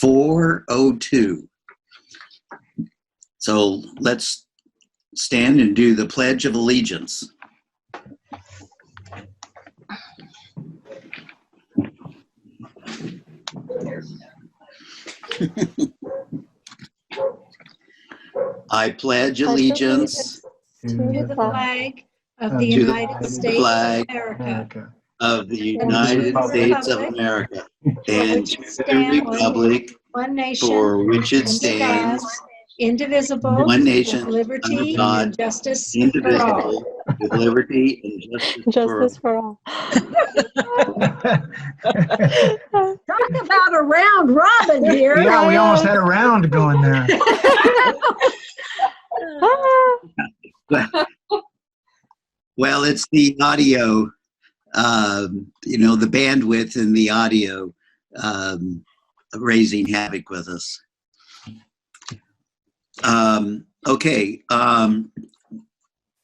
4:02. So let's stand and do the Pledge of Allegiance. I pledge allegiance to the flag of the United States of America, of the United States of America, and to the republic one nation, for which it stands, indivisible, one nation, with liberty under God, and justice for all. indivisible, with liberty and justice for all. Talk about a round robin here. Yeah, we almost had a round going there. Well, it's the audio, the bandwidth and the audio raising havoc with us. Okay.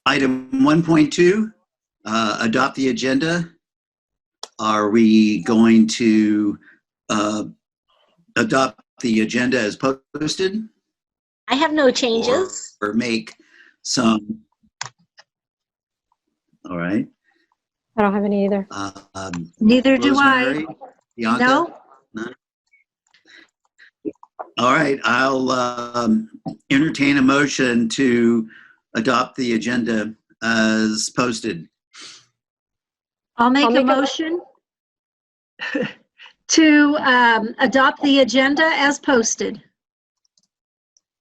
Item 1.2, adopt the agenda. Are we going to adopt the agenda as posted? I have no changes. Or make some. All right. I don't have any either. Neither do Rosemary, I. Bianca? No. None? All right. I'll entertain a motion to adopt the agenda as posted. I'll make a motion to adopt the agenda as posted.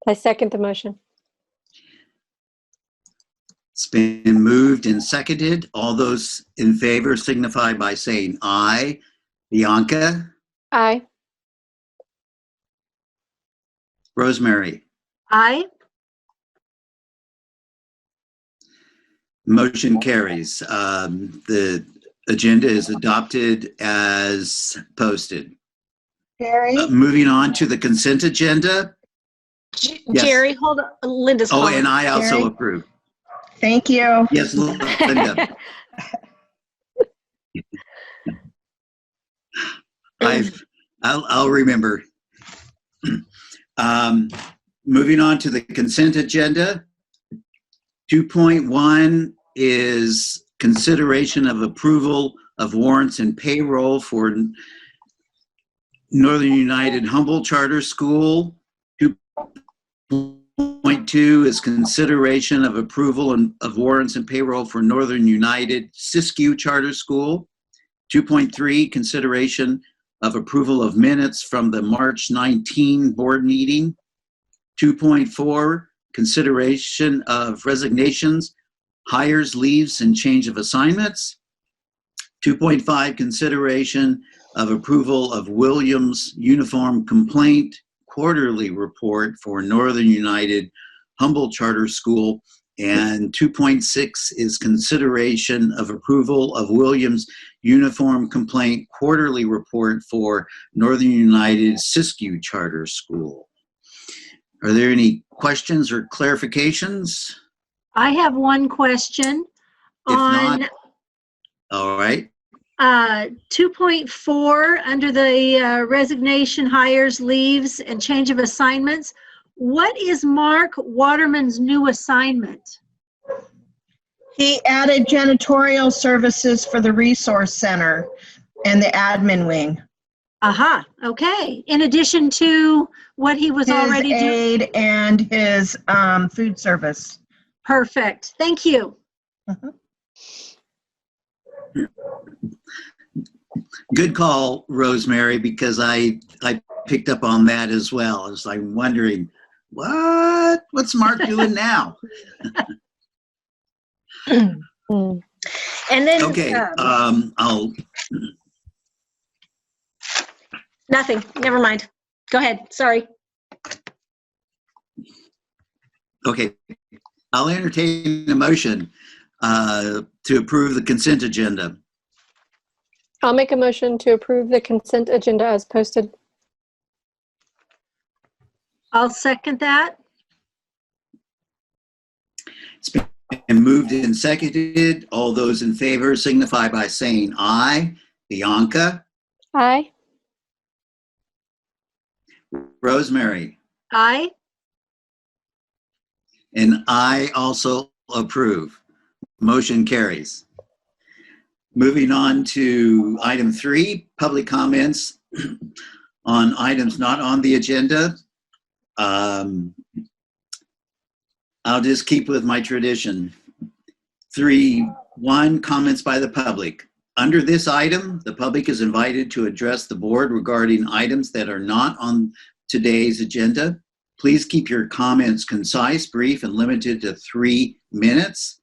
I second the motion. It's been moved and seconded. All those in favor signify by saying aye. Bianca? Aye. Rosemary? Aye. Motion carries. The agenda is adopted as posted. Jerry? Moving on to the consent agenda. Yes. Jerry, hold on. Linda's Oh, calling. and I also Jerry? approve. Thank you. Yes, Linda. I'll remember. Moving on to the consent agenda. 2.1 is consideration of approval of warrants and payroll for Northern United Humboldt Charter School. 2.2 is consideration of approval of warrants and payroll for Northern United Siskiyou Charter School. 2.3, consideration of approval of minutes from the March 19 board meeting. 2.4, consideration of resignations, hires, leaves, and change of assignments. 2.5, consideration of approval of Williams Uniform Complaint Quarterly Report for Northern United Humboldt Charter School. And 2.6 is consideration of approval of Williams Uniform Complaint Quarterly Report for Northern United Siskiyou Charter School. Are there any questions or clarifications? I have one question If on not, all right. 2.4 under the resignation, hires, leaves, and change of assignments. What is Mark Waterman's new assignment? He added janitorial services for the resource center and the admin wing. Aha, okay. In addition to what he was already His doing? aid and his food service. Perfect. Thank you. Good call, Rosemary, because I picked up on that as well. I was like wondering, what's Mark doing now? And then Okay, I'll. nothing. Never mind. Go ahead. Sorry. Okay, I'll entertain a motion to approve the consent agenda. I'll make a motion to approve the consent agenda as posted. I'll second that. It's been moved and seconded. All those in favor signify by saying aye. Bianca, Aye. Rosemary, Aye. and I also approve. Motion carries. Moving on to item 3, public comments on items not on the agenda. I'll just keep with my tradition. 3.1, comments by the public. Under this item, the public is invited to address the board regarding items that are not on today's agenda. Please keep your comments concise, brief, and limited to 3 minutes.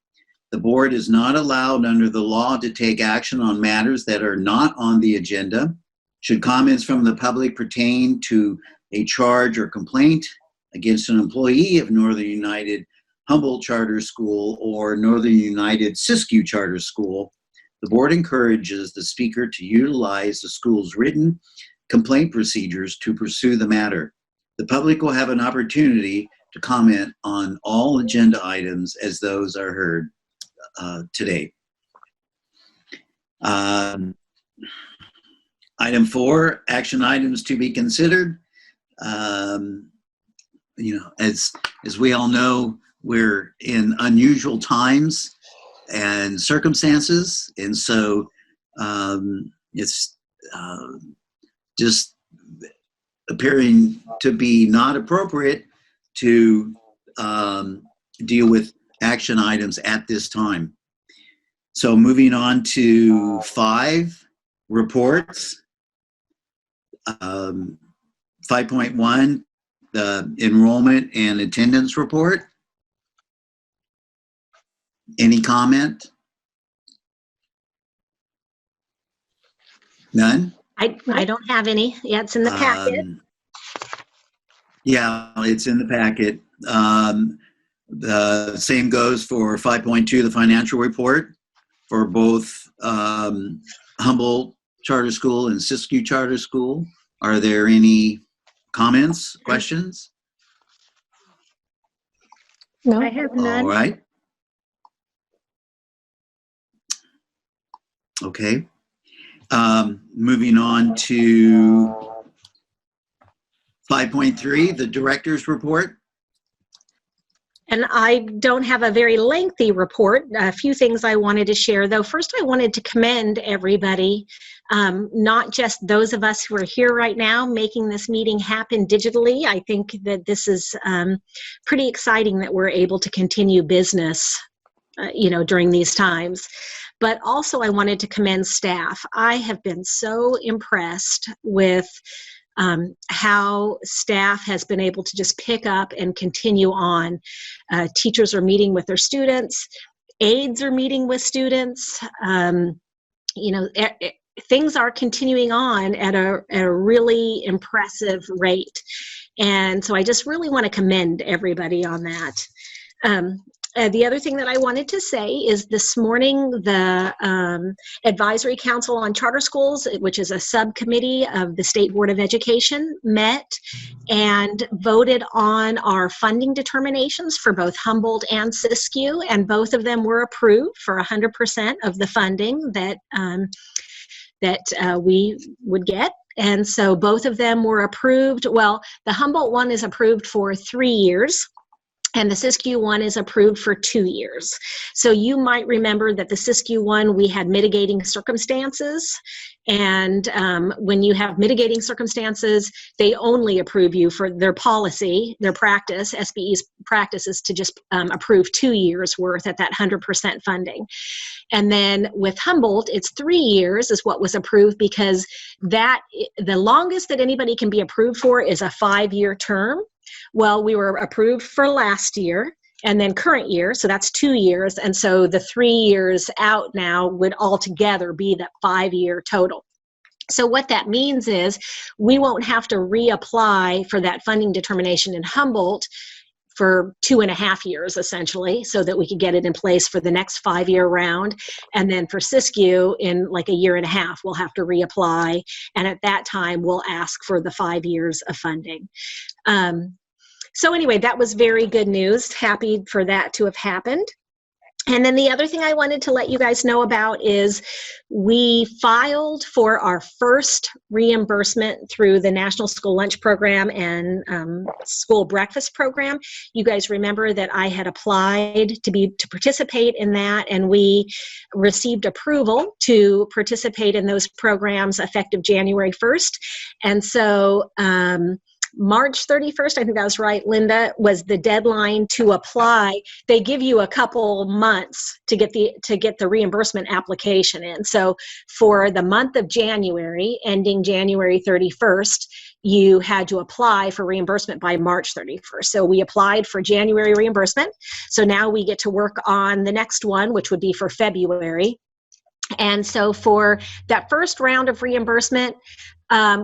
The board is not allowed under the law to take action on matters that are not on the agenda. Should comments from the public pertain to a charge or complaint against an employee of Northern United Humboldt Charter School or Northern United Siskiyou Charter School, the board encourages the speaker to utilize the school's written complaint procedures to pursue the matter. The public will have an opportunity to comment on all agenda items as those are heard today. Item 4, action items to be considered. As we all know, we're in unusual times and circumstances, and so it's just appearing to be not appropriate to deal with action items at this time. So moving on to 5, reports. 5.1, the enrollment and attendance report. Any comment? None? I don't have any. Yeah, it's in the packet. Yeah, it's in the packet. The same goes for 5.2, the financial report for both Humboldt Charter School and Siskiyou Charter School. Are there any comments, questions? No. I have none. All right. Okay. Moving on to 5.3, the director's report. And I don't have a very lengthy report. A few things I wanted to share, though. First, I wanted to commend everybody, not just those of us who are here right now making this meeting happen digitally. I think that this is pretty exciting that we're able to continue business, during these times. But also, I wanted to commend staff. I have been so impressed with how staff has been able to just pick up and continue on. Teachers are meeting with their students, aides are meeting with students. Things are continuing on at a really impressive rate. And so I just really want to commend everybody on that. The other thing that I wanted to say is this morning, the Advisory Council on Charter Schools, which is a subcommittee of the State Board of Education, met and voted on our funding determinations for both Humboldt and Siskiyou, and both of them were approved for 100% of the funding that we would get. And so both of them were approved. Well, the Humboldt one is approved for 3 years. And the Siskiyou one is approved for 2 years. So you might remember that the Siskiyou one, we had mitigating circumstances. And when you have mitigating circumstances, they only approve you for their policy, their practice. SBE's practice is to just approve 2 years worth at that 100% funding. And then with Humboldt, it's 3 years is what was approved, because the longest that anybody can be approved for is a 5-year term. Well, we were approved for last year and then current year, so that's 2 years. And so the 3 years out now would altogether be that 5-year total. So what that means is we won't have to reapply for that funding determination in Humboldt for 2.5 years, essentially, so that we could get it in place for the next 5-year round. And then for Siskiyou, in like a 1.5 years, we'll have to reapply. And at that time, we'll ask for the 5 years of funding. So anyway, that was very good news. Happy for that to have happened. And then the other thing I wanted to let you guys know about is we filed for our first reimbursement through the National School Lunch Program and School Breakfast Program. You guys remember that I had applied to participate in that, and we received approval to participate in those programs effective January 1st. And so March 31st, I think that was right, Linda, was the deadline to apply. They give you a couple months to get the reimbursement application in. So for the month of January, ending January 31st, you had to apply for reimbursement by March 31st. So we applied for January reimbursement. So now we get to work on the next one, which would be for February. And so for that first round of reimbursement,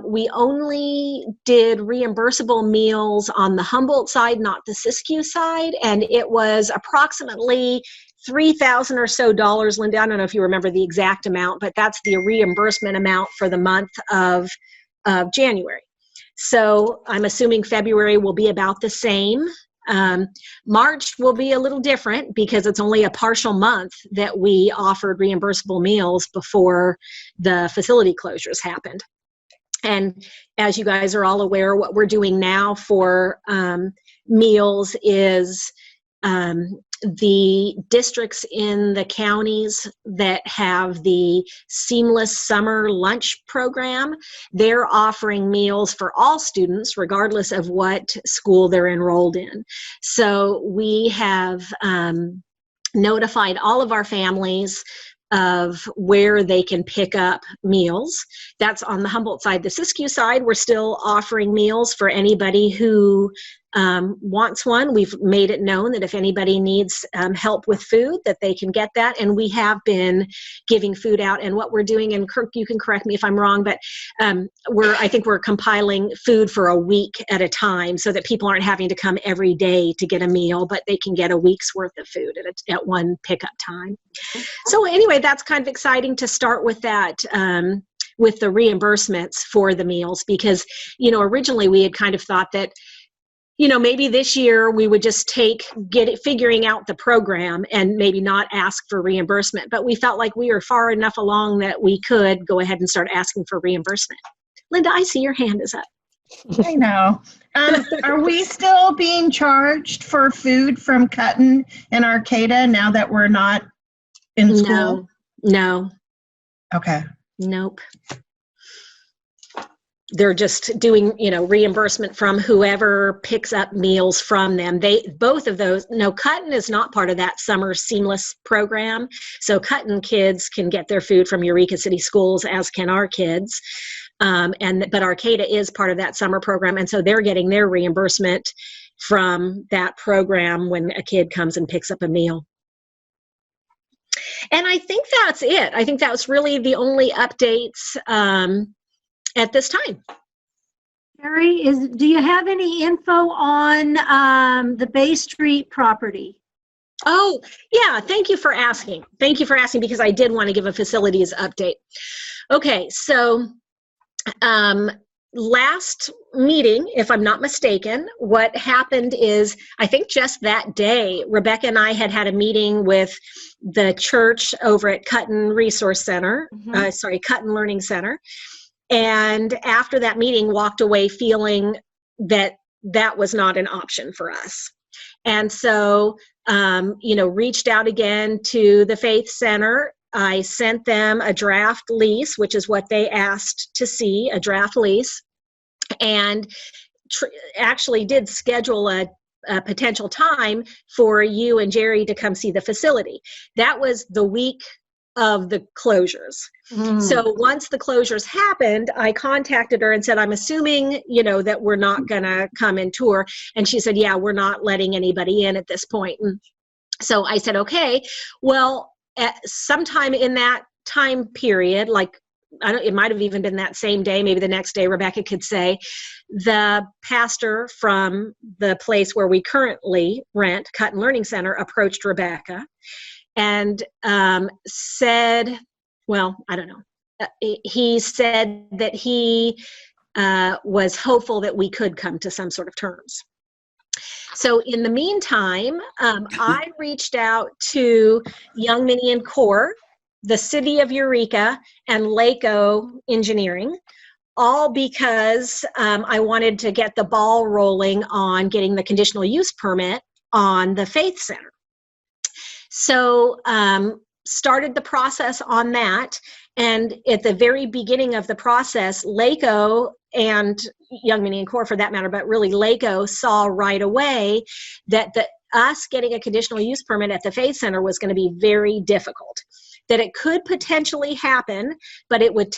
we only did reimbursable meals on the Humboldt side, not the Siskiyou side, and it was approximately $3,000 or so. Linda, I don't know if you remember the exact amount, but that's the reimbursement amount for the month of January. So I'm assuming February will be about the same. March will be a little different because it's only a partial month that we offered reimbursable meals before the facility closures happened. And as you guys are all aware, what we're doing now for meals is the districts in the counties that have the seamless summer lunch program, they're offering meals for all students regardless of what school they're enrolled in. So we have notified all of our families of where they can pick up meals. That's on the Humboldt side. The Siskiyou side, we're still offering meals for anybody who wants one. We've made it known that if anybody needs help with food, that they can get that. And we have been giving food out. And what we're doing, and Kirk, you can correct me if I'm wrong, but I think we're compiling food for a week at a time so that people aren't having to come every day to get a meal, but they can get a week's worth of food at one pickup time. So anyway, that's kind of exciting to start with that. With the reimbursements for the meals, because, originally we had kind of thought that, maybe this year we would just figuring out the program and maybe not ask for reimbursement. But we felt like we were far enough along that we could go ahead and start asking for reimbursement. Linda, I see your hand is up. I know. Are we still being charged for food from Cutton and Arcata now that we're not in school? No. Okay. Nope. They're just doing, reimbursement from whoever picks up meals from them. Both of those, no, Cutton is not part of that summer seamless program. So Cutton kids can get their food from Eureka City Schools, as can our kids. But Arcata is part of that summer program. And so they're getting their reimbursement from that program when a kid comes and picks up a meal. And I think that's it. I think that's really the only updates at this time. Carrie, do you have any info on the Bay Street property? Oh, yeah. Thank you for asking. Because I did want to give a facilities update. Okay, so last meeting, if I'm not mistaken, what happened is, I think just that day, Rebecca and I had a meeting with the church over at Cutton Resource Center, Cutton Learning Center. And after that meeting, walked away feeling that was not an option for us. And so, reached out again to the Faith Center. I sent them a draft lease, which is what they asked to see, a draft lease, and actually did schedule a potential time for you and Jerry to come see the facility. That was the week of the closures. So once the closures happened, I contacted her and said, I'm assuming, that we're not going to come and tour. And she said, yeah, we're not letting anybody in at this point. And so I said, okay, well, at sometime in that time period, it might have even been that same day, maybe the next day, Rebecca could say, the pastor from the place where we currently rent, Cutton Learning Center, approached Rebecca and said, well, I don't know. He said that he was hopeful that we could come to some sort of terms. So in the meantime, I reached out to Young Mini and Core, the City of Eureka, and LACO Engineering, all because I wanted to get the ball rolling on getting the conditional use permit on the Faith Center. So started the process on that. And at the very beginning of the process, LACO and Young Mini and Core for that matter, but really LACO saw right away that us getting a conditional use permit at the Faith Center was going to be very difficult. That it could potentially happen, but it would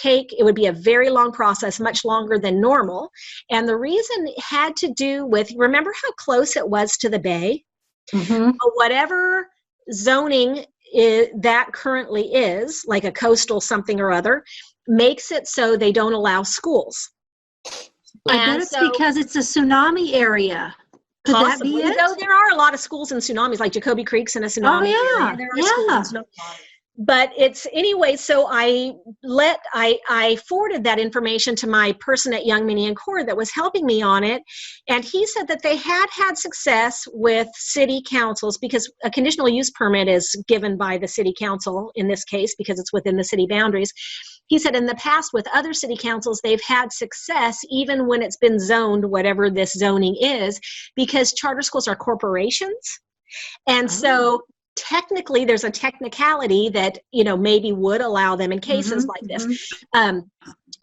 be a very long process, much longer than normal. And the reason it had to do with, remember how close it was to the bay? Mm-hmm. Whatever zoning that currently is, like a coastal something or other, makes it so they don't allow schools. I bet it's because it's a tsunami area. Could possibly, that be it? Though there are a lot of schools in tsunamis, like Jacoby Creek's in a tsunami area. There are schools in tsunamis. But it's anyway, so I forwarded that information to my person at Young Mini and Core that was helping me on it. And he said that they had success with city councils, because a conditional use permit is given by the city council in this case, because it's within the city boundaries. He said in the past with other city councils, they've had success even when it's been zoned, whatever this zoning is, because charter schools are corporations. And so technically there's a technicality that, maybe would allow them in cases like this.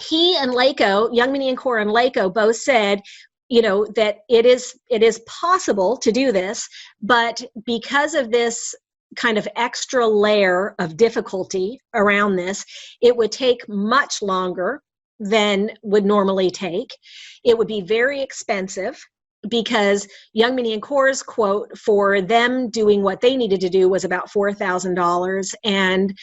He and LACO, Young Mini and Core and LACO both said, that it is possible to do this, but because of this kind of extra layer of difficulty around this, it would take much longer than would normally take. It would be very expensive, because Young Mini and Core's quote for them doing what they needed to do was about $4,000, and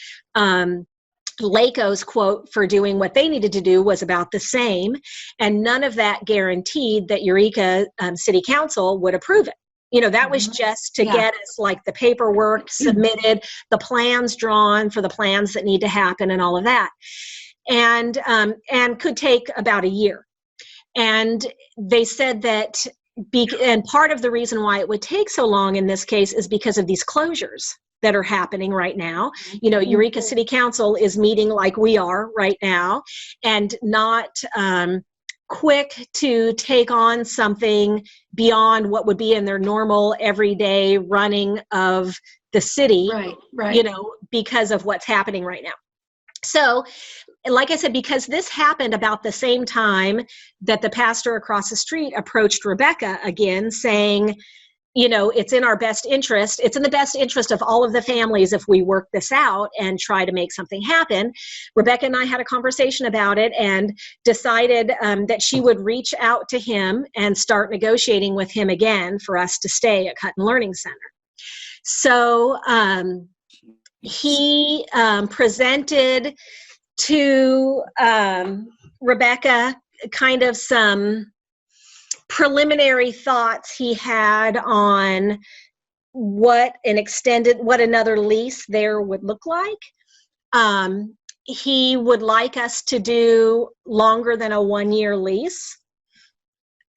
LACO's quote for doing what they needed to do was about the same, and none of that guaranteed that Eureka City Council would approve it. That was just to get us like the paperwork submitted, the plans drawn for the plans that need to happen and all of that, and could take about a year. And they said that and part of the reason why it would take so long in this case is because of these closures that are happening right now. Eureka City Council is meeting like we are right now, and not quick to take on something beyond what would be in their normal everyday running of the city, right. Because of what's happening right now. So, like I said, because this happened about the same time that the pastor across the street approached Rebecca again, saying, it's in our best interest. It's in the best interest of all of the families if we work this out and try to make something happen. Rebecca and I had a conversation about it and decided that she would reach out to him and start negotiating with him again for us to stay at Hutton Learning Center. So he presented to Rebecca kind of some preliminary thoughts he had on what another lease there would look like. He would like us to do longer than a 1-year lease.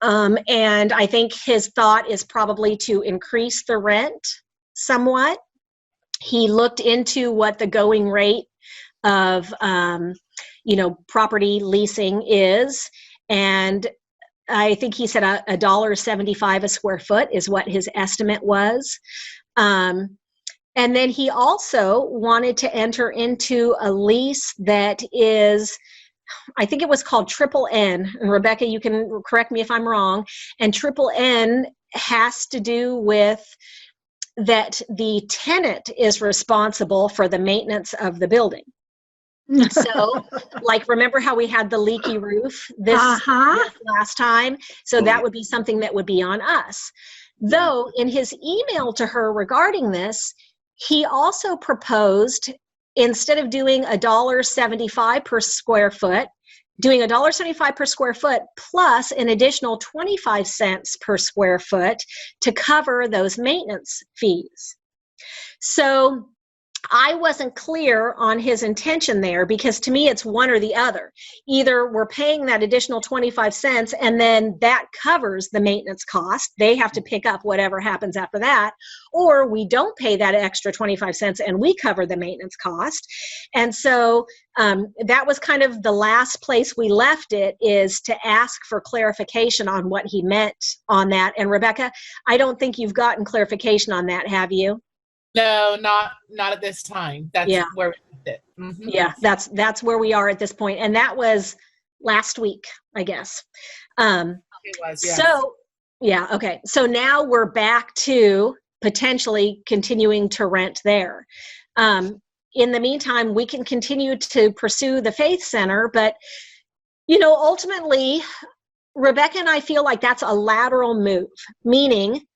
And I think his thought is probably to increase the rent somewhat. He looked into what the going rate of property leasing is, and I think he said $1.75 a square foot is what his estimate was. And then he also wanted to enter into a lease that is, I think it was called Triple N, and Rebecca, you can correct me if I'm wrong, and Triple N has to do with that the tenant is responsible for the maintenance of the building. So, like, remember how we had the leaky roof this last time? So that would be something that would be on us. Though in his email to her regarding this, he also proposed, instead of doing $1.75 per square foot, doing $1.75 per square foot plus an additional 25 cents per square foot to cover those maintenance fees. So I wasn't clear on his intention there, because to me it's one or the other. Either we're paying that additional 25 cents and then that covers the maintenance cost. They have to pick up whatever happens after that, or we don't pay that extra 25 cents and we cover the maintenance cost. And so that was kind of the last place we left it, is to ask for clarification on what he meant on that. And Rebecca, I don't think you've gotten clarification on that, have you? No, not at this time. That's Yeah. where we left it. Mhm. Yeah, that's where we are at this point. And that was last week, I guess. It was, yes. So, yeah, okay. So now we're back to potentially continuing to rent there. In the meantime, we can continue to pursue the Faith Center, but, you know, ultimately, Rebecca and I feel like that's a lateral move, meaning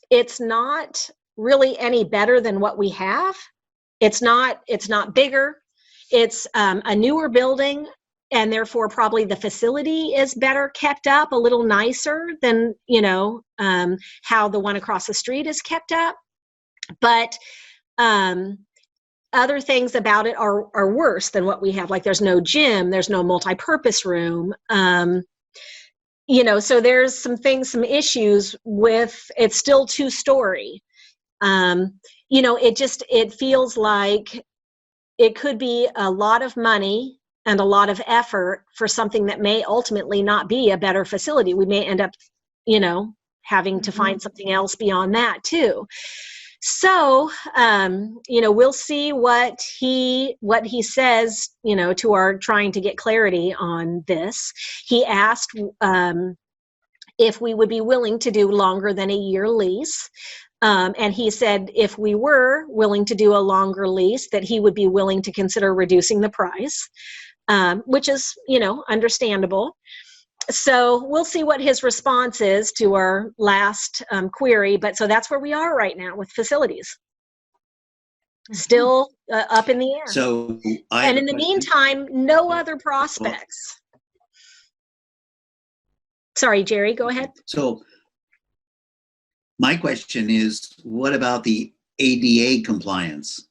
it's not really any better than what we have. It's not bigger. It's a newer building, and therefore probably the facility is better kept up, a little nicer than, you know, how the one across the street is kept up. But other things about it are worse than what we have. Like there's no gym, there's no multi-purpose room. You know, so there's some issues with, it's still 2-story. You know, it feels like it could be a lot of money and a lot of effort for something that may ultimately not be a better facility. We may end up, you know, having to find something else beyond that too. So, you know, we'll see what he says, you know, to our trying to get clarity on this. He asked if we would be willing to do longer than a year lease. And he said if we were willing to do a longer lease, that he would be willing to consider reducing the price, which is, you know, understandable. So we'll see what his response is to our last query. But so that's where we are right now with facilities. Still up in the air. So, and in the meantime, no other prospects. Sorry, Jerry, go ahead. So my question is, what about the ADA compliance?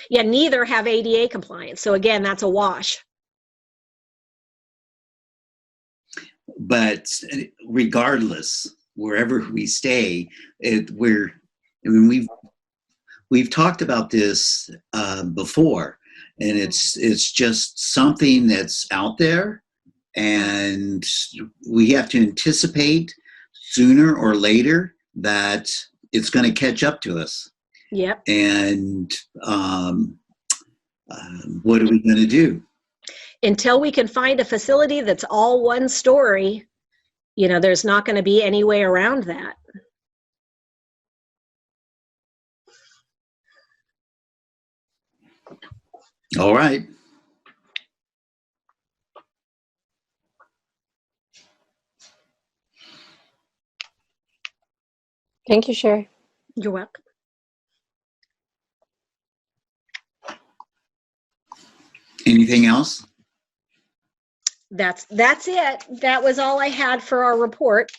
Yeah, neither have ADA compliance. So again, that's a wash. But regardless, wherever we stay, we've talked about this before, and it's just something that's out there, and we have to anticipate sooner or later that it's going to catch up to us. Yep. And what are we going to do? Until we can find a facility that's all 1 story, you know, there's not going to be any way around that. All right. Thank you, Sherry. You're welcome. Anything else? That's it. That was all I had for our report.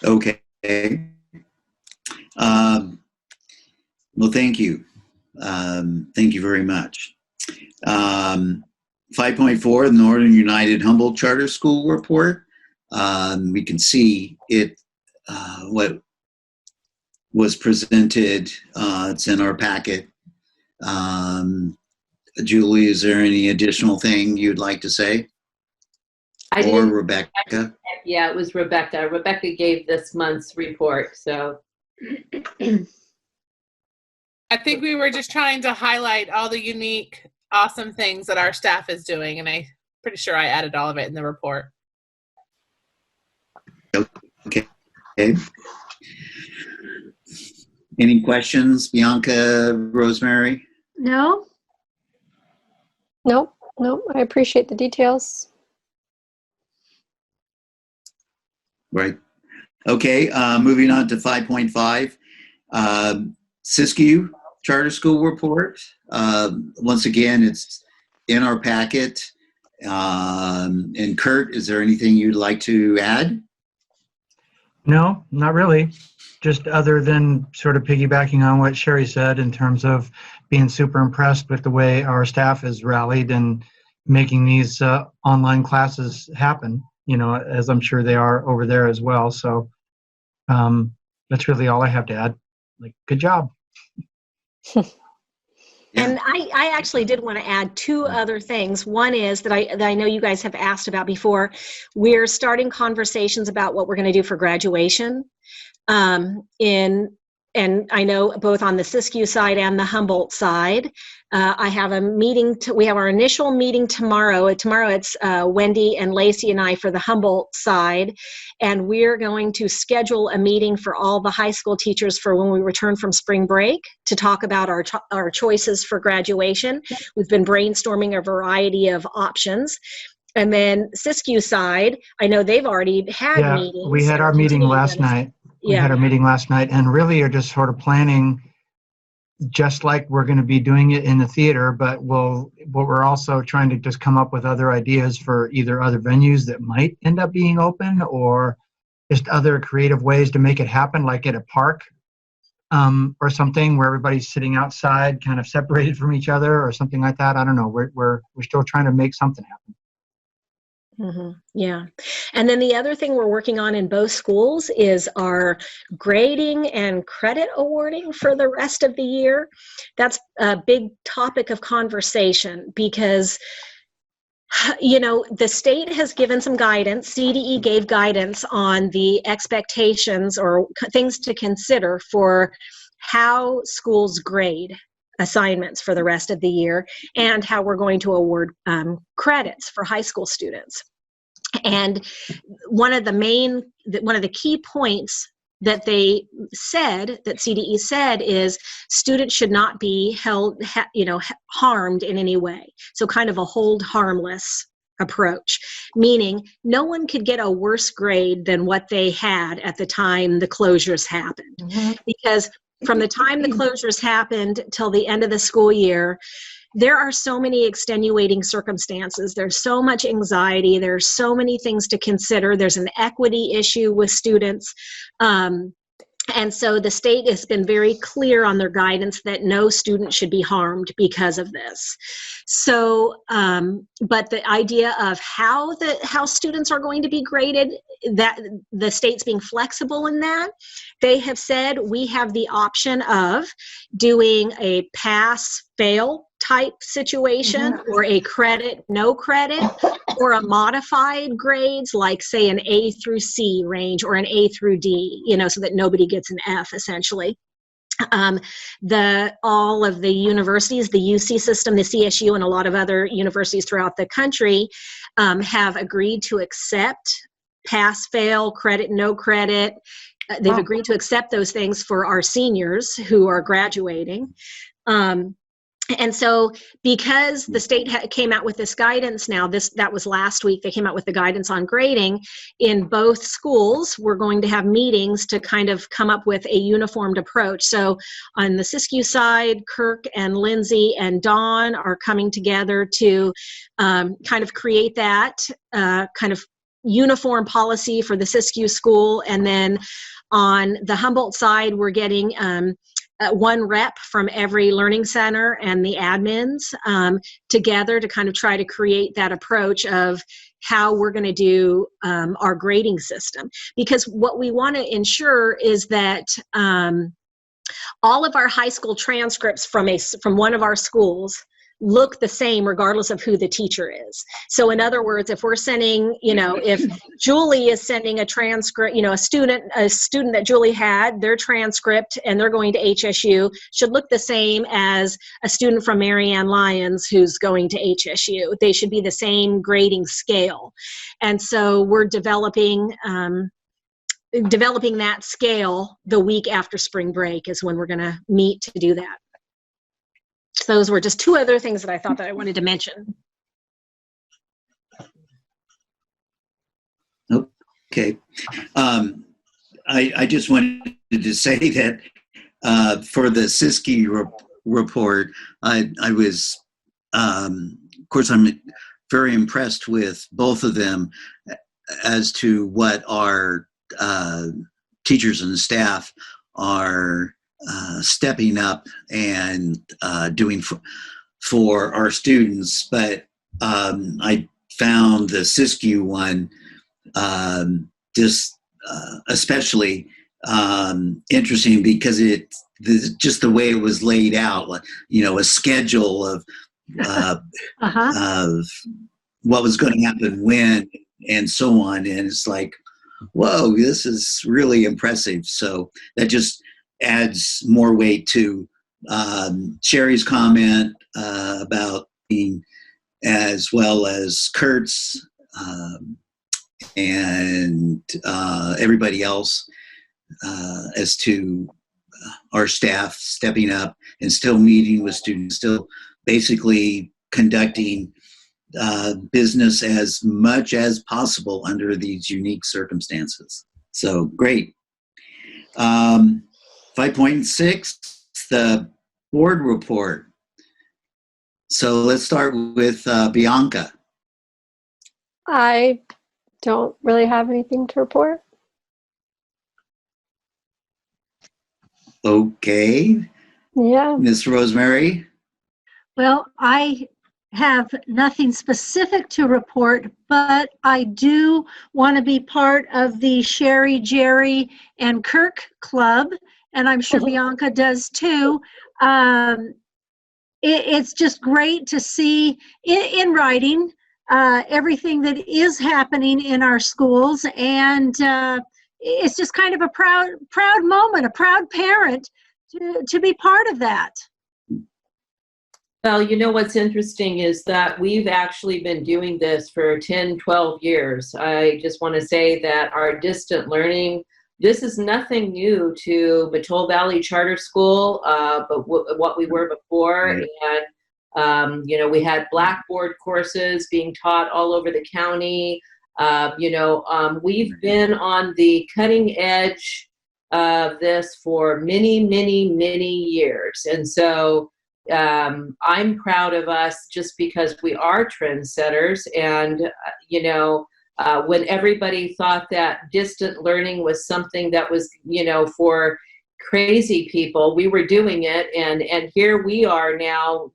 Okay. Well, thank you. Thank you very much. 5.4, the Northern United Humboldt Charter School report. We can see it, what was presented. It's in our packet. Julie, is there any additional thing you'd like to say? Or Rebecca? Yeah, it was Rebecca. Rebecca gave this month's report, so. I think we were just trying to highlight all the unique, awesome things that our staff is doing, and I'm pretty sure I added all of it in the report. Okay. Any questions, Bianca, Rosemary? No? Nope, I appreciate the details. Right. Okay, moving on to 5.5. Siskiyou Charter School report. Once again, it's in our packet. And Kurt, is there anything you'd like to add? No, not really. just other than sort of piggybacking on what Sherry said in terms of being super impressed with the way our staff has rallied and making these online classes happen, as I'm sure they are over there as well. So that's really all I have to add. Good job. And I actually did want to add two other things. One is that I know you guys have asked about before. We're starting conversations about what we're going to do for graduation. And I know both on the Siskiyou side and the Humboldt side. I have a meeting. We have our initial meeting tomorrow. Tomorrow it's Wendy and Lacey and I for the Humboldt side, and we're going to schedule a meeting for all the high school teachers for when we return from spring break to talk about our choices for graduation. We've been brainstorming a variety of options. And then Siskiyou side, I know they've already had meetings. We had our meeting last night. We had our meeting last night, and really are just sort of planning just like we're going to be doing it in the theater, but we're also trying to just come up with other ideas for either other venues that might end up being open or just other creative ways to make it happen, like at a park or something where everybody's sitting outside kind of separated from each other or something like that. I don't know. We're still trying to make something happen. Yeah. And then the other thing we're working on in both schools is our grading and credit awarding for the rest of the year. That's a big topic of conversation because, the state has given some guidance. CDE gave guidance on the expectations or things to consider for how schools grade assignments for the rest of the year and how we're going to award credits for high school students. And one of the key points that they said, that CDE said, is students should not be harmed in any way. So kind of a hold harmless approach, meaning no one could get a worse grade than what they had at the time the closures happened. Because from the time the closures happened till the end of the school year, there are so many extenuating circumstances. There's so much anxiety. There's so many things to consider. There's an equity issue with students. And so the state has been very clear on their guidance that no student should be harmed because of this. So, but the idea of how students are going to be graded, that the state's being flexible in that. They have said we have the option of doing a pass-fail type situation or a credit, no credit, or a modified grades like say an A through C range or an A through D, so that nobody gets an F essentially. All of the universities, the UC system, the CSU, and a lot of other universities throughout the country have agreed to accept pass, fail, credit, no credit. They've agreed to accept those things for our seniors who are graduating. And so because the state came out with this guidance now, that was last week, they came out with the guidance on grading in both schools. We're going to have meetings to kind of come up with a uniformed approach. So on the Siskiyou side, Kirk and Lindsay and Dawn are coming together to kind of create that kind of uniform policy for the Siskiyou school. And then on the Humboldt side, we're getting one rep from every learning center and the admins together to kind of try to create that approach of how we're going to do our grading system. Because what we want to ensure is that all of our high school transcripts from one of our schools look the same regardless of who the teacher is. So in other words, if we're sending, if Julie is sending a transcript, a student that Julie had, their transcript and they're going to HSU should look the same as a student from Marianne Lyons who's going to HSU. They should be the same grading scale. And so we're developing that scale the week after spring break is when we're going to meet to do that. So those were just two other things that I thought that I wanted to mention. Okay. I just wanted to say that for the Siskiyou report, I was, of course, I'm very impressed with both of them as to what our teachers and staff are stepping up and doing for our students. But I found the Siskiyou one just especially interesting because just the way it was laid out, like, a schedule of of what was going to happen when and so on. And it's like, whoa, this is really impressive. So that just adds more weight to Sherry's comment about being, as well as Kurt's and everybody else, as to our staff stepping up and still meeting with students, still basically conducting business as much as possible under these unique circumstances. So great. 5.6, the board report. So let's start with Bianca. I don't really have anything to report. Okay. Yeah. Miss Rosemary? Well, I have nothing specific to report, but I do want to be part of the Sherry, Jerry, and Kirk Club, and I'm sure Bianca does too. It's just great to see in writing everything that is happening in our schools, and it's just kind of a proud moment, a proud parent to be part of that. Well, what's interesting is that we've actually been doing this for 10, 12 years. I just want to say that our distant learning, this is nothing new to Mattoll Valley Charter School, but what we were before. And, we had Blackboard courses being taught all over the county. We've been on the cutting edge of this for many, many, many years. And so I'm proud of us just because we are trendsetters. And, when everybody thought that distant learning was something that was, for crazy people, we were doing it. And here we are now,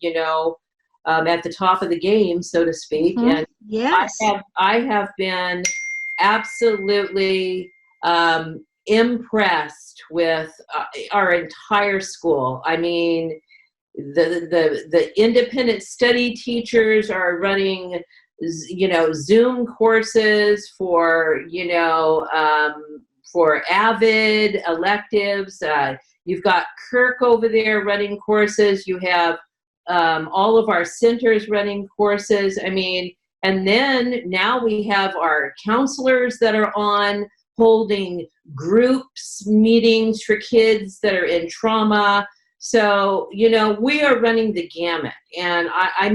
at the top of the game, so to speak. Mm-hmm. And yes, I have been absolutely impressed with our entire school. I mean, the independent study teachers are running, Zoom courses for, for AVID electives. You've got Kirk over there running courses. You have all of our centers running courses. I mean, and then now we have our counselors that are on holding groups meetings for kids that are in trauma. So, we are running the gamut, and I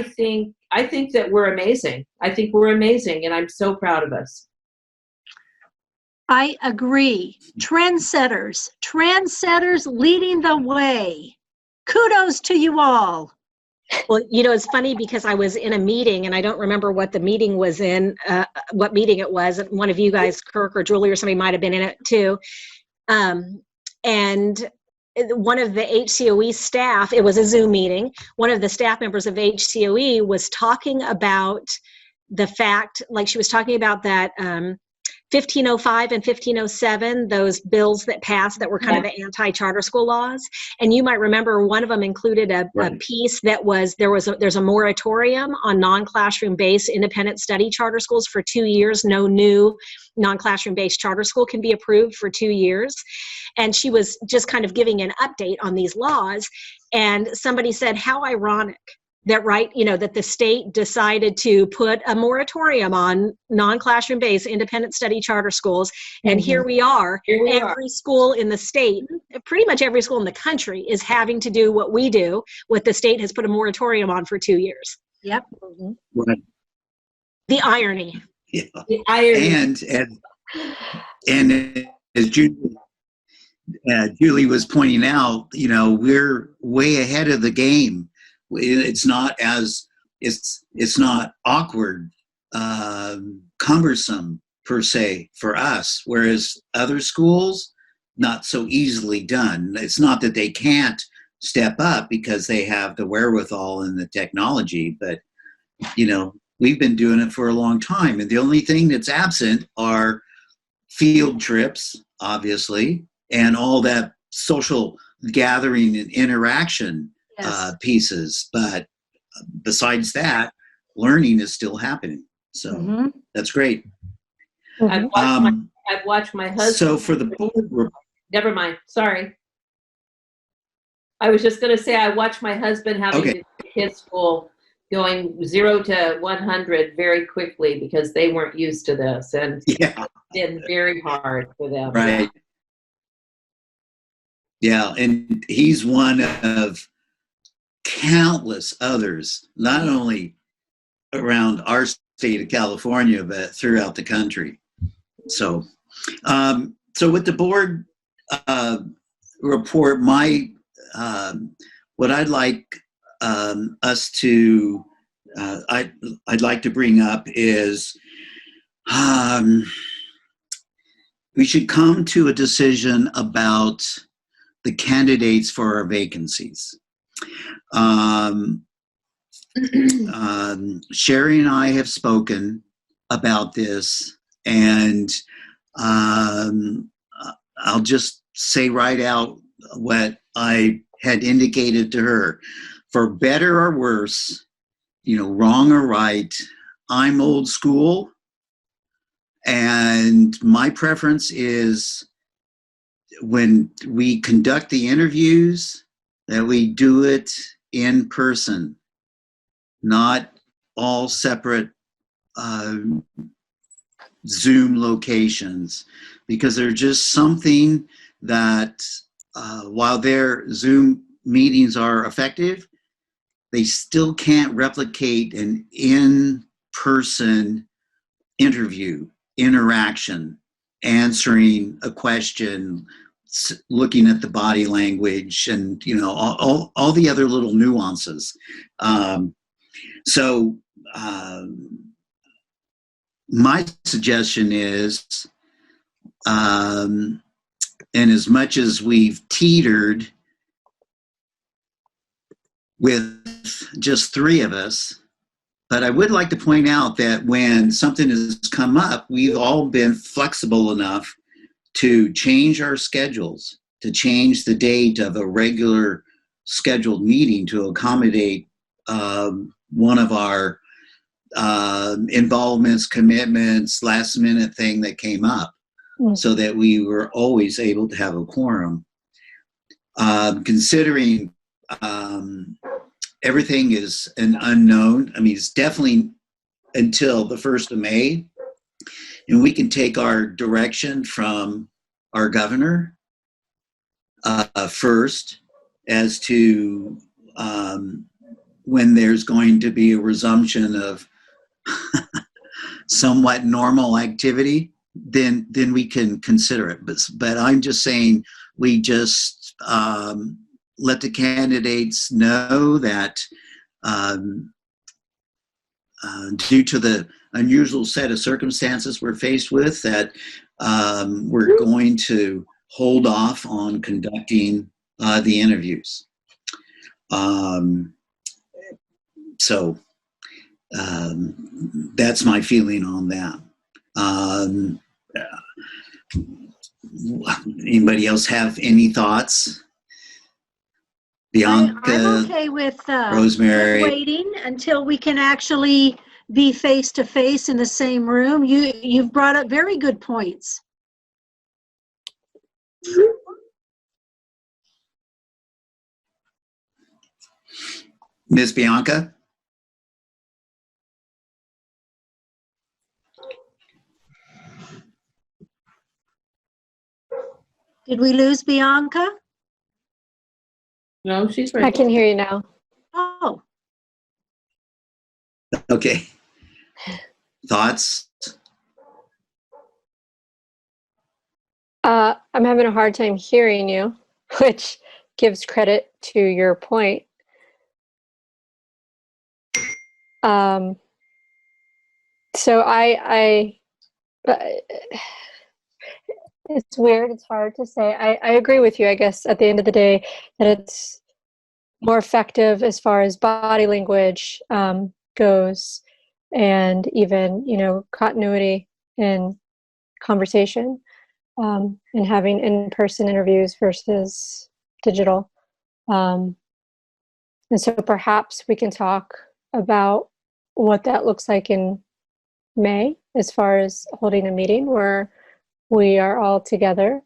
think that we're amazing. I think we're amazing, and I'm so proud of us. I agree. Trendsetters leading the way. Kudos to you all. Well, it's funny because I was in a meeting and I don't remember what the meeting was in, what meeting it was. One of you guys, Kirk or Julie or somebody might have been in it too. And one of the HCOE staff, it was a Zoom meeting, one of the staff members of HCOE was talking about the fact, like she was talking about that 1505 and 1507, those bills that passed that were kind of the anti-charter school laws. And you might remember one of them included a piece that was, there's a moratorium on non-classroom based independent study charter schools for 2 years. No new non-classroom based charter school can be approved for 2 years. And she was just kind of giving an update on these laws. And somebody said, how ironic that, that the state decided to put a moratorium on non-classroom based independent study charter schools. And here we are, every school in the state, pretty much every school in the country is having to do what we do, what the state has put a moratorium on for 2 years. Yep. Right. The irony. Yeah. The irony. And as Julie was pointing out, we're way ahead of the game. It's not awkward, cumbersome, per se for us, whereas other schools, not so easily done. It's not that they can't step up because they have the wherewithal and the technology, but we've been doing it for a long time. And the only thing that's absent are field trips, obviously, and all that social gathering and interaction pieces. But besides that, learning is still happening. So that's great. I've watched my husband. So for the board, never mind. Sorry. I was just going to say I watched my husband having to his school going 0 to 100 very quickly because they weren't used to this, and it's been very hard for them. Right. Yeah, and he's one of countless others, not only around our state of California, but throughout the country. So, so with the board report, what I'd like us to, I'd like to bring up is we should come to a decision about the candidates for our vacancies. Sherry and I have spoken about this, and I'll just say right out what I had indicated to her. For better or worse, wrong or right, I'm old school, and my preference is when we conduct the interviews that we do it in person, not all separate Zoom locations, because there's just something that while their Zoom meetings are effective, they still can't replicate an in-person interview, interaction, answering a question, looking at the body language, and all the other little nuances. So my suggestion is, and as much as we've teetered with just 3 of us, but I would like to point out that when something has come up, we've all been flexible enough to change our schedules, to change the date of a regular scheduled meeting to accommodate one of our involvements, commitments, last minute thing that came up, so that we were always able to have a quorum. Considering everything is an unknown, I mean, it's definitely until the 1st of May, and we can take our direction from our governor first as to when there's going to be a resumption of somewhat normal activity, then we can consider it. But I'm just saying we just let the candidates know that due to the unusual set of circumstances we're faced with, that we're going to hold off on conducting the interviews. So that's my feeling on that. Anybody else have any thoughts? Bianca, I'm okay with Rosemary, waiting until we can actually be face to face in the same room. You've brought up very good points. Ms. Bianca? Did we lose Bianca? No, she's I right. can hear you now. Oh, Okay. Thoughts? I'm having a hard time hearing you, which gives credit to your point. So I It's weird. It's hard to say. I agree with you, I guess, at the end of the day, that it's more effective as far as body language goes, and even, continuity in conversation, and having in-person interviews versus digital. And so perhaps we can talk about what that looks like in May, as far as holding a meeting where we are all together.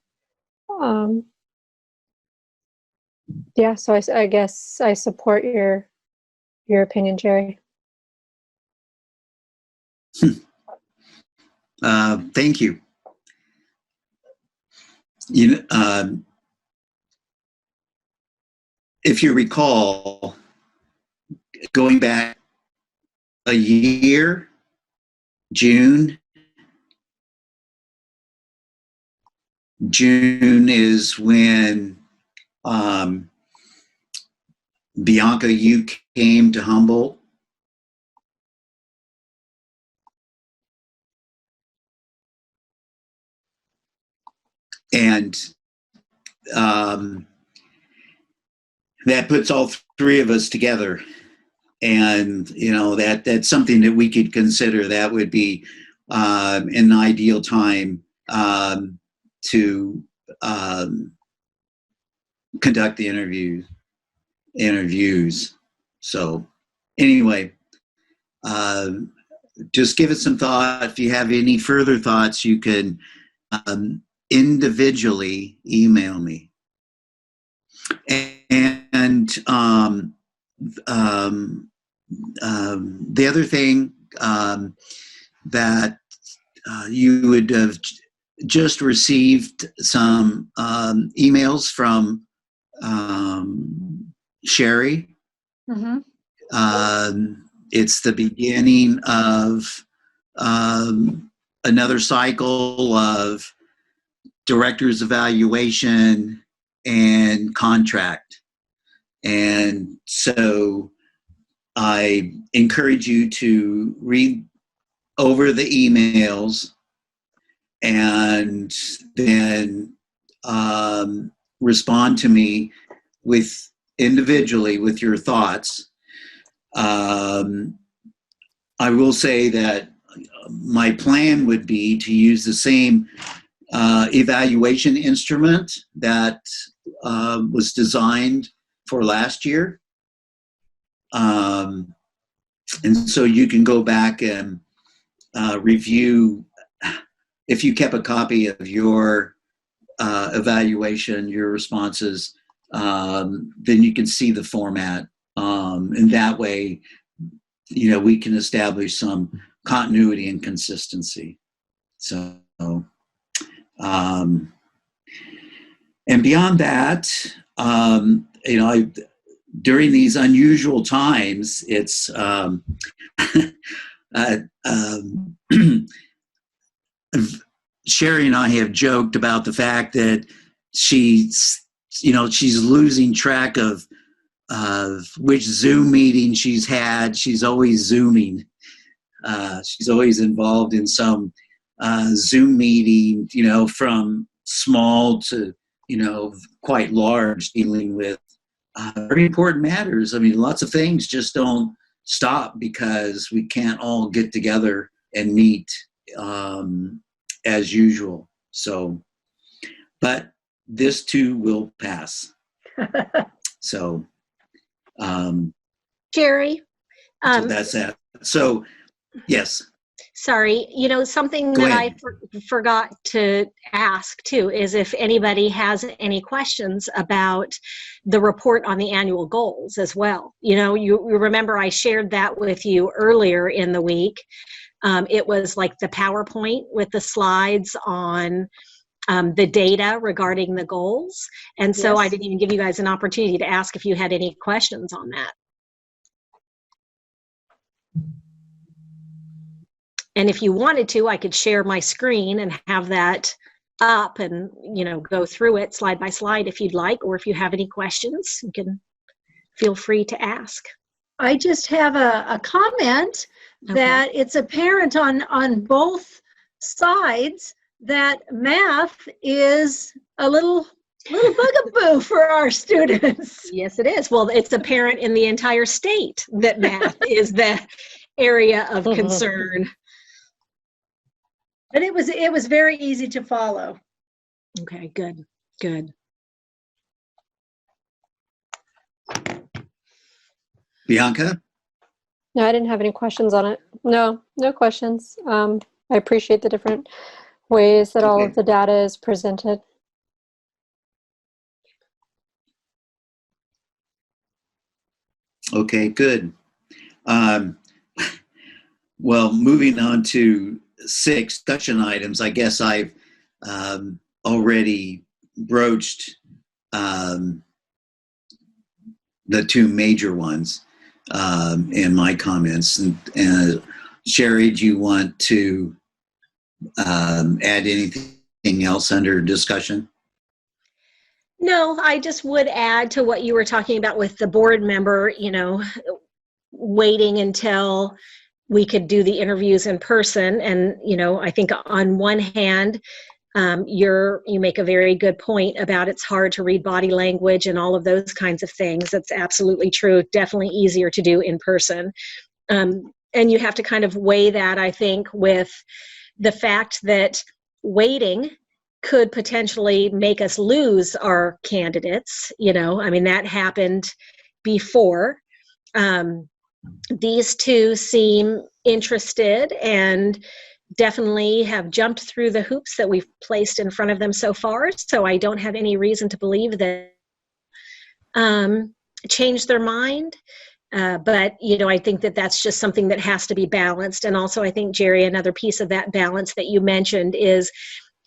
Yeah, so I guess I support your opinion, Jerry. Thank you. If you recall, going back a year, June is when Bianca, you came to Humboldt. And that puts all three of us together. And, that's something that we could consider. That would be an ideal time to conduct the interviews. So anyway, just give it some thought. If you have any further thoughts, you can individually email me. And the other thing that you would have just received some emails from Sherry. Mm-hmm. It's the beginning of another cycle of director's evaluation and contract. And so I encourage you to read over the emails and then respond to me individually with your thoughts. I will say that my plan would be to use the same evaluation instrument that was designed for last year. And so you can go back and review, if you kept a copy of your evaluation, your responses, then you can see the format. And that way, we can establish some continuity and consistency. So, and beyond that, during these unusual times, it's Sherry and I have joked about the fact that she's losing track of which Zoom meeting she's had. She's always Zooming. She's always involved in some Zoom meeting, from small to, quite large, dealing with very important matters. I mean, lots of things just don't stop because we can't all get together and meet as usual. So, but this too will pass. So, Jerry, so that's that. So, yes. Sorry, something Go that ahead. I forgot to ask too is if anybody has any questions about the report on the annual goals as well. You remember I shared that with you earlier in the week. It was like the PowerPoint with the slides on the data regarding the goals. And so I didn't even give you guys an opportunity to ask if you had any questions on that. And if you wanted to, I could share my screen and have that up and, go through it slide by slide if you'd like, or if you have any questions, you can feel free to ask. I just have a comment that it's apparent on both sides that math is a little bugaboo for our students. Yes, it is. Well, it's apparent in the entire state that math is the area of concern. But it was very easy to follow. Okay, good, good. Bianca? No, I didn't have any questions on it. No questions. I appreciate the different ways that all of the data is presented. Okay, good. Well, moving on to 6 discussion items, I guess I've already broached the 2 major ones in my comments. And Sherry, do you want to add anything else under discussion? No, I just would add to what you were talking about with the board member, waiting until we could do the interviews in person. And, I think on one hand, you make a very good point about it's hard to read body language and all of those kinds of things. That's absolutely true. Definitely easier to do in person. And you have to kind of weigh that, I think, with the fact that waiting could potentially make us lose our candidates. That happened before. These 2 seem interested and definitely have jumped through the hoops that we've placed in front of them so far. So I don't have any reason to believe that change their mind. But, I think that that's just something that has to be balanced. And also, I think, Jerry, another piece of that balance that you mentioned is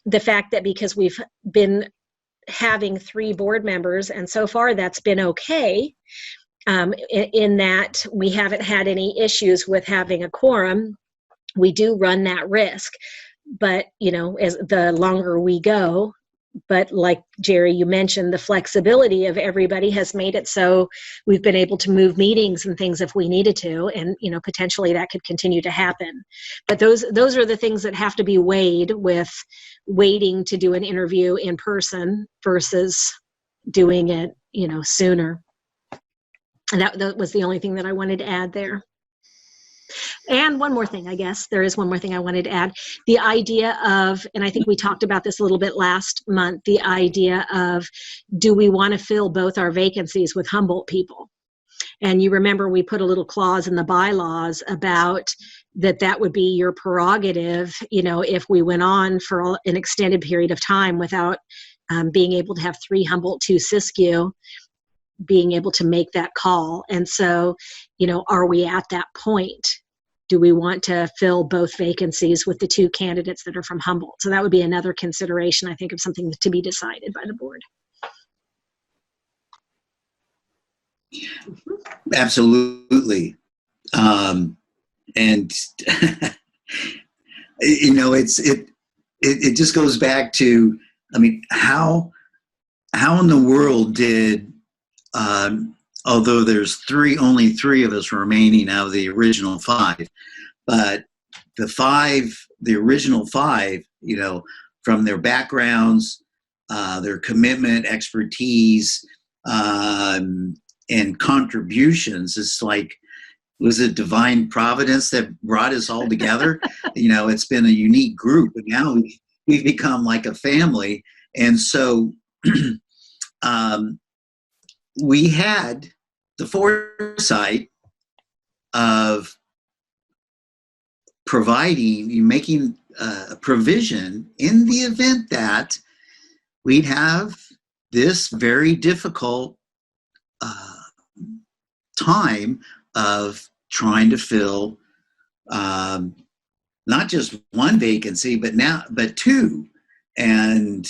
the fact that because we've been having 3 board members, and so far that's been okay, in that we haven't had any issues with having a quorum, we do run that risk. But, as the longer we go, but like Jerry, you mentioned, the flexibility of everybody has made it so we've been able to move meetings and things if we needed to, and potentially that could continue to happen. But those are the things that have to be weighed with waiting to do an interview in person versus doing it, sooner. And that was the only thing that I wanted to add there. And one more thing, I guess. There is one more thing I wanted to add. The idea of, and I think we talked about this a little bit last month, the idea of, do we want to fill both our vacancies with Humboldt people? And you remember we put a little clause in the bylaws about that would be your prerogative, if we went on for an extended period of time without being able to have 3 Humboldt, 2 Siskiyou, being able to make that call. And so, are we at that point? Do we want to fill both vacancies with the 2 candidates that are from Humboldt? So that would be another consideration, I think, of something to be decided by the board. Absolutely. And it just goes back to, how in the world did, although there's only 3 of us remaining out of the original 5, but the original 5, from their backgrounds, their commitment, expertise, and contributions, it's like, was it divine providence that brought us all together? It's been a unique group, and now we've become like a family. And so we had the foresight of making a provision in the event that we'd have this very difficult time of trying to fill not just 1 vacancy, but 2. And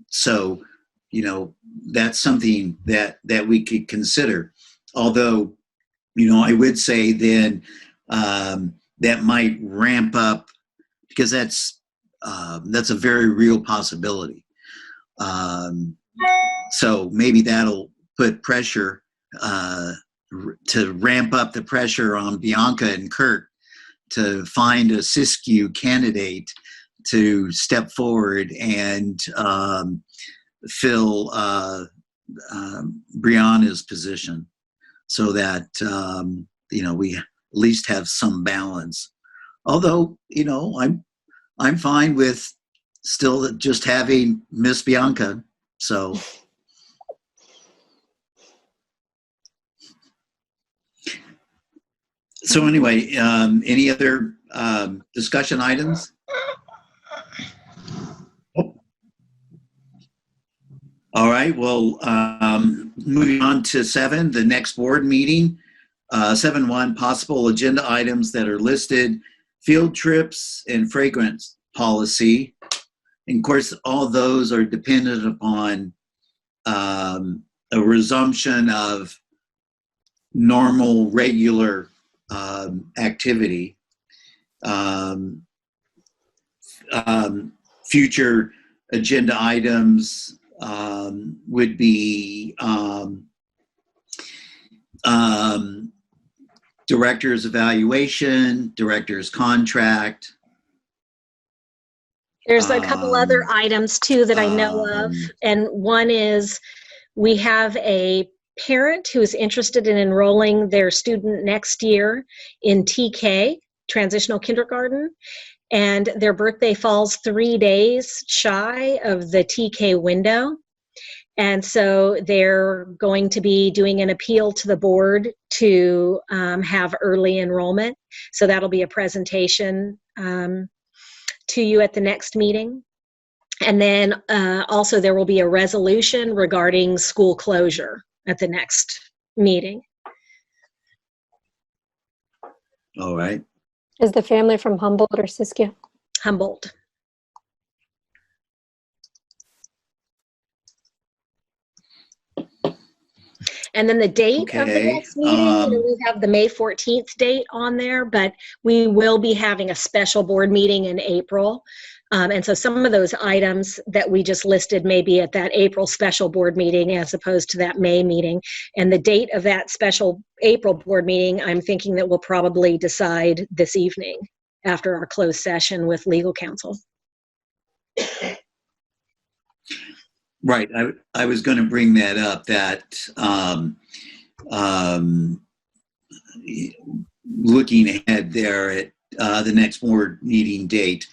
so, that's something that we could consider. Although, I would say then that might ramp up, because that's a very real possibility. So maybe that'll put pressure to ramp up the pressure on Bianca and Kurt to find a Siskiyou candidate to step forward and fill Brianna's position, so that we at least have some balance. Although I'm fine with still just having Miss Bianca. So. So anyway, any other discussion items? Oh. All right, well, moving on to 7, the next board meeting. 7.1, possible agenda items that are listed, field trips and fragrance policy. And of course, all those are dependent upon a resumption of normal, regular activity. Future agenda items would be director's evaluation, director's contract. There's a couple other items too that I know of, and one is we have a parent who is interested in enrolling their student next year in TK, transitional kindergarten, and their birthday falls 3 days shy of the TK window. And so they're going to be doing an appeal to the board to have early enrollment. So that'll be a presentation to you at the next meeting. And then also there will be a resolution regarding school closure at the next meeting. All right. Is the family from Humboldt or Siskiyou? Humboldt. And then the date of the next meeting, we have the May 14th date on there, but we will be having a special board meeting in April. And so some of those items that we just listed may be at that April special board meeting as opposed to that May meeting. And the date of that special April board meeting, I'm thinking that we'll probably decide this evening after our closed session with legal counsel. Right. I was going to bring that up, that looking ahead there at the next board meeting date,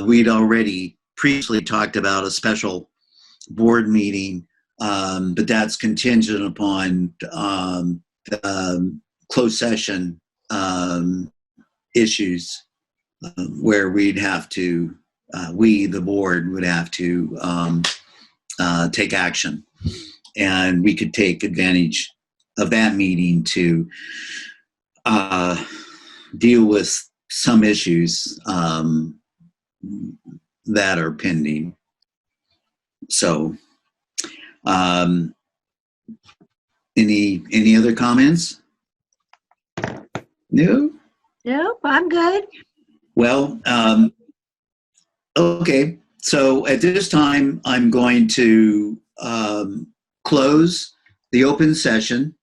we'd already previously talked about a special board meeting, but that's contingent upon the closed session issues where we'd have to, we, the board, would have to take action. And we could take advantage of that meeting to deal with some issues that are pending. So, any other comments? No? Nope, I'm good. Well, okay. So at this time, I'm going to close the open session,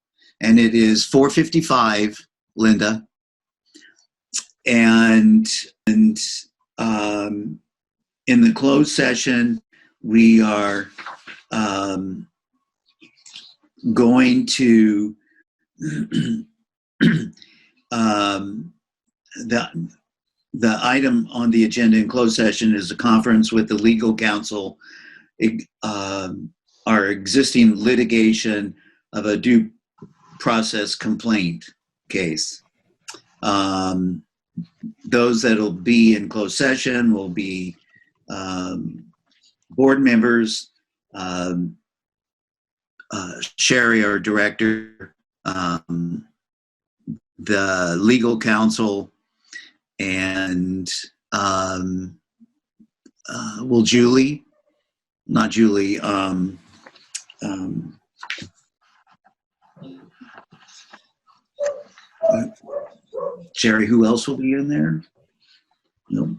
and it is 4:55, Linda. And in the closed session, we are going to the item on the agenda in closed session is a conference with the legal counsel, our existing litigation of a due process complaint case. Those that'll be in closed session will be board members, Sherry, our director, the legal counsel, and will Julie, not Julie, Sherry, who else will be in there? No.